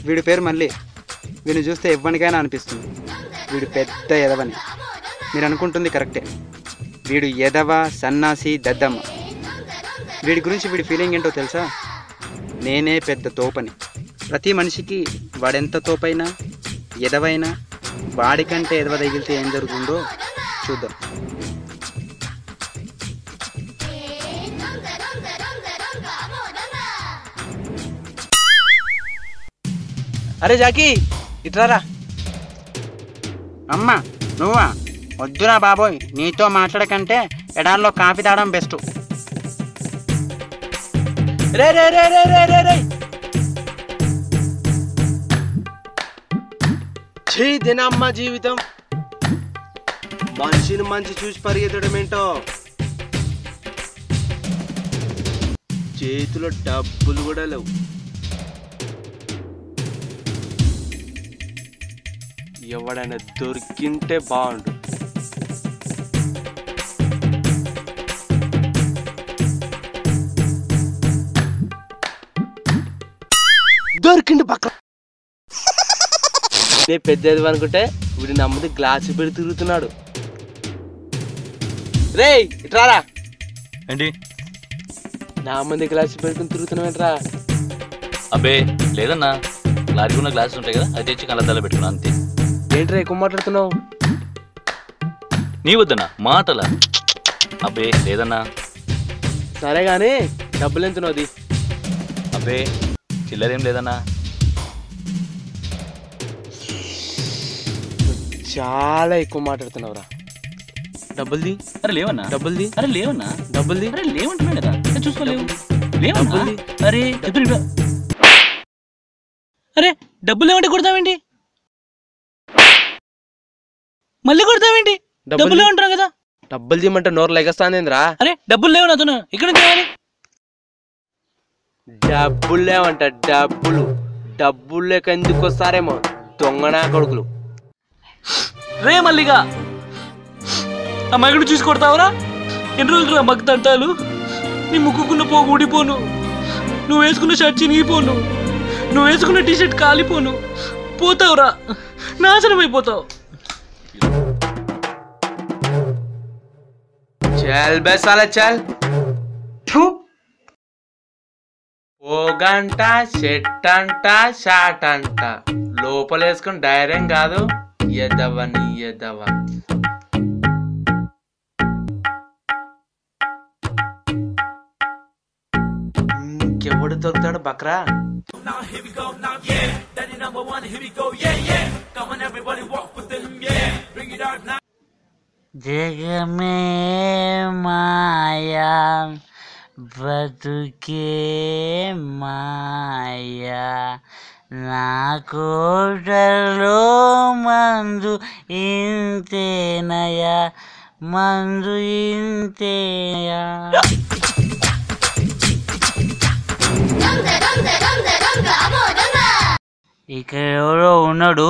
వీడి పేరు మళ్ళీ. వీడిని చూస్తే ఇవ్వనికైనా అనిపిస్తుంది వీడు పెద్ద ఎదవని. మీరు అనుకుంటుంది కరెక్టే. వీడు ఎదవ, సన్నాసి, దద్దమ్మ. వీడి గురించి వీడి ఫీలింగ్ ఏంటో తెలుసా? నేనే పెద్ద తోపని. ప్రతి మనిషికి వాడెంత తోపైనా, ఎదవైనా, వాడికంటే ఎదవ తగిలితే ఏం జరుగుతుందో చూద్దాం. అరే జాకీ, ఇట్రారా. అమ్మా నువ్వా? వద్దురా బాబోయ్, నీతో మాట్లాడకంటే ఎడాల్లో కాఫీ తాగడం బెస్ట్. రే రే రే రే రే రే రే దినమ్మ జీవితం. మనిషిని మంచి చూసి పరిగెత్తడం ఏంటో. చేతిలో డబ్బులు కూడా లేవు. ఎవడైనా దొరికింటే బాగుండు. దొరికిండు పక్క. నేను పెద్దది అనుకుంటే వీడి నమ్మది గ్లాసు పెట్టి తిరుగుతున్నాడు. రే ఇట్రారా. ఏంటి? నా మంది గ్లాసు పెట్టుకుని తిరుగుతున్నావేంట్రా? అబ్బే లేదన్నా, లారీకి ఉన్న గ్లాసెస్ ఉంటాయి కదా, అది తెచ్చి కళ్ళద్దాలో పెట్టుకున్నా అంతే. ఏంట్రా ఎక్కువ మాట్లాడుతున్నావు? నీ వద్దన్నా మాటలా? అబ్బే లేదన్నా. సరే గానీ డబ్బులు ఎంతున్నావు? అది అబ్బే చిల్లరేం లేదన్నా. చాలా ఎక్కువ మాట్లాడుతున్నావురా. డబ్బుల్ది. అరే లేవన్నా. డబ్బుల్ది. అరే లేవన్నా. డబ్బుల్ది. అరే లేవంటున్నాడు కదా, చూసుకోలేవు. లేవన్నా. అరే అరే డబ్బులు ఏమంటే కొడతావేంటి? మళ్ళీ కొడతావేంటి? డబ్బులు ఏమంటారు కదా. డబ్బులు తీయమంటే నోరు లెగస్తాందేంద్రా? అరే డబ్బులు లేవు నాతో, ఇక్కడ తేవాలి. డబ్బులు లేవంట. డబ్బులు డబ్బులు లేక ఎందుకు వస్తారేమో దొంగనా కొడుకులు. రే మల్లిగా, ఆ మగడు చూసి కొడతావురా? ఎన్ని రోజులు రా మగ్గు తంటాలు? నీ ముక్కుకున్న పోగు ఊడిపోను, నువ్వు వేసుకున్న షర్ట్ చినిగిపోను, నువ్వు వేసుకున్న టీషర్ట్ కాలిపోను. పోతావురా, నాశనం అయిపోతావు. చల్ బెసాల చల్. పోగంట, షెట్ అంట, షాట్ అంట, లోపల వేసుకుని ధైర్యం కాదు. ఎదవని ఎదవ. ఇంకెవడు దొరుకుతాడు బక్రా? జగమే మాయా బతుకే మాయా, నా కోటలో మందు ఇంతేనయా, మందు ఇంతేనయా. ఇక్కడ ఎవరో ఉన్నాడు,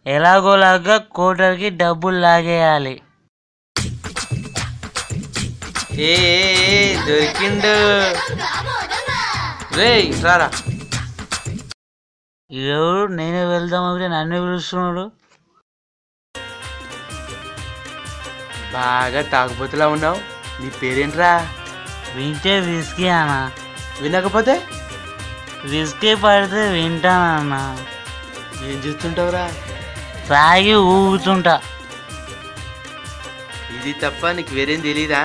ఎలాగోలాగా కోటర్కి డబ్బులు లాగేయాలి. ఏ దొరికిండు. రే రారా. ఎవరు? నేనే వెళ్దామంటే నన్ను పిలుస్తున్నాడు. బాగా తాగుబోతులా ఉన్నావు. నీ పేరేంట్రా? వింటే విస్కీ అన్నా. వినకపోతే? విస్కీ పడితే వింటానన్నా. ఏం చేస్తుంటావురా? తాగి ఊగుతుంటా. ఇది తప్ప నీకు వేరేం తెలీదా?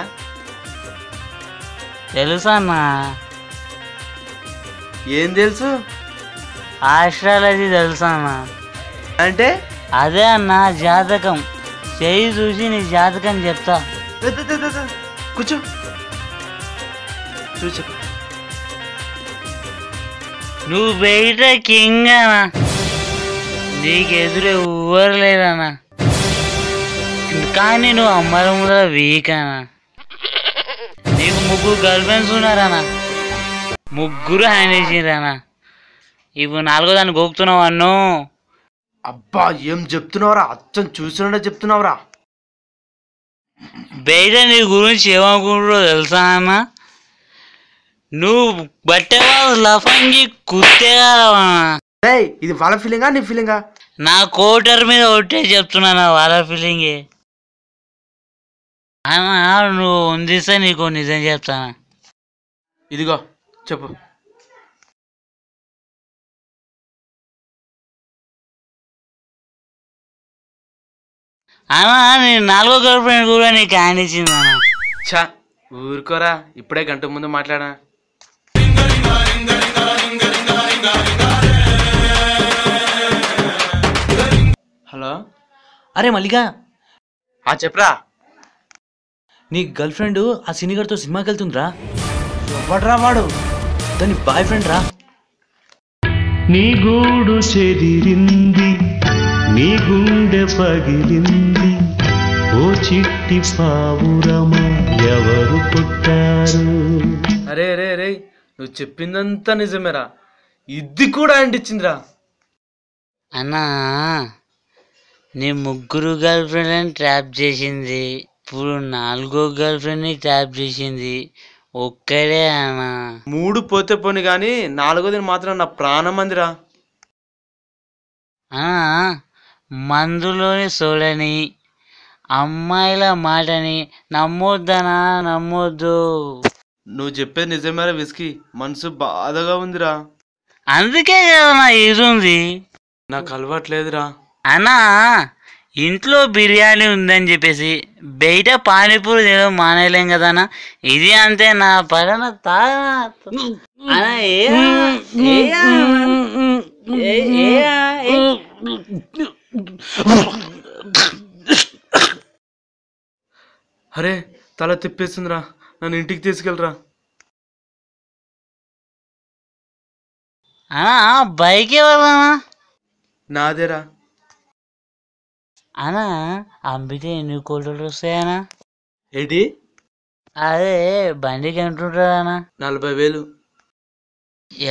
తెలుసన్నా. ఏం తెలుసు? ఆస్ట్రాలజీ తెలుసన్నా. అంటే? అదే అన్న జాతకం. చెయ్యి చూసి నీ జాతకం చెప్తా. కూర్చో చూచు. నువ్వు బయట కింగ్ అన్నా, నీకు ఎదురే ఎవ్వరు లేదన్నా. కానీ నువ్వు అమ్మల ముందర వీక్ అన్నా. నీకు 3 గర్ల్ ఫ్రెండ్స్ ఉన్నారన్నా, 3 హ్యాండ్ వేసిండ్రన్నా. ఇప్పుడు 4వ దాన్ని గోకుతున్నావు అన్ను. అబ్బా ఏం చెప్తున్నావురా? అచ్చం చూసినట్టే చెప్తున్నావురా. బయట నీ గురించి ఏమనుకుంటారో తెలుసా అన్న? నువ్వు బట్టె లఫంగి కుత్తేగా రేయ్ ఇది వాళ్ళ ఫీలింగా నీ ఫీలింగా? నా కోటర్ మీద ఒట్టే చెప్తున్నా వాళ్ళ ఫీలింగే అన్నా. నువ్వు ఉందిస్తే నీకు నిజం చెప్తానా? ఇదిగో చెప్పు. అన్నా నేను 4వ గర్ల్ ఫ్రెండ్ కూడా నీకు హ్యాండ్ ఇచ్చింది అన్న. ఛా ఊరుకోరా, ఇప్పుడే గంట ముందు మాట్లాడా. హలో, అరే మల్లిగా, చెప్పరా. నీ గర్ల్ ఫ్రెండ్ ఆ సినిగారితో సినిమాకి వెళ్తుందిరా. ఎవడ్రా వాడు? దాని బాయ్ ఫ్రెండ్ రా. నీ గూడు చెదిరింది, నీ గుండె పగిలింది, ఓ చిట్టి పావురమ ఎవరు పుట్టారు? అరే రే రే, నువ్వు చెప్పిందంతా నిజమేరా. ఇది కూడా అంటించిందిరా. అన్నా నీ 3 గర్ల్ ఫ్రెండ్ని ట్రాప్ చేసింది, ఇప్పుడు 4వ గర్ల్ ఫ్రెండ్ని ట్రాప్ చేసింది ఒక్కడే అన్నా. 3 పోతే పోని కానీ 4వది మాత్రం నా ప్రాణం అందిరా. మందులోని సోలని అమ్మాయిల మాటని నమ్మొద్దనా? నమ్మొద్దు. నువ్వు చెప్పేది నిజమేరా విస్కీ, మనసు బాధగా ఉందిరా. అందుకే కదా నా ఇది నాకు అలవాట్లేదురా. అన్నా ఇంట్లో బిర్యానీ ఉందని చెప్పేసి బయట పానీపూరి తినడం మానేయలేం కదా అన్న. ఇది అంతే నా పడన తాగనా. అరే తల తిప్పేస్తుందిరా, నన్ను ఇంటికి తీసుకెళ్ళరా. బైక్ ఎవరన్నా? నాదేరా. అన్నా అమ్మితే ఎన్ని కోట్లు వస్తాయనా? ఏంటి? అదే బండికి ఎంటుంటారా? 40,000.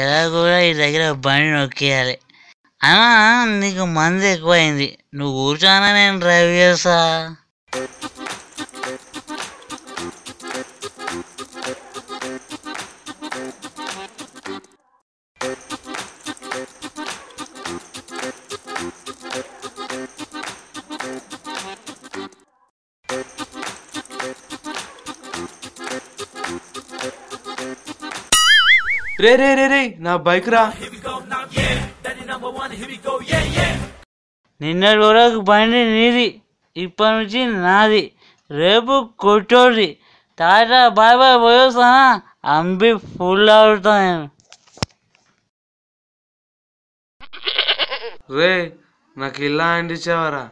ఎలా కూడా ఈ దగ్గర బండి నొక్కేయాలి. అన్నా నీకు మంది ఎక్కువైంది, నువ్వు కూర్చోనా నేను డ్రైవ్ చేస్తా. రే రే రే రే, నా బైక్ రా. నిన్నటి వరకు బండి నీది, ఇప్పటి నుంచి నాది. రేపు కొట్టోది. టాటా బాయ్ బాయ్ పోయేస్తానా? అంబి ఫుల్ అవుతా నేను. రే నాకు ఇలా అందించావరా.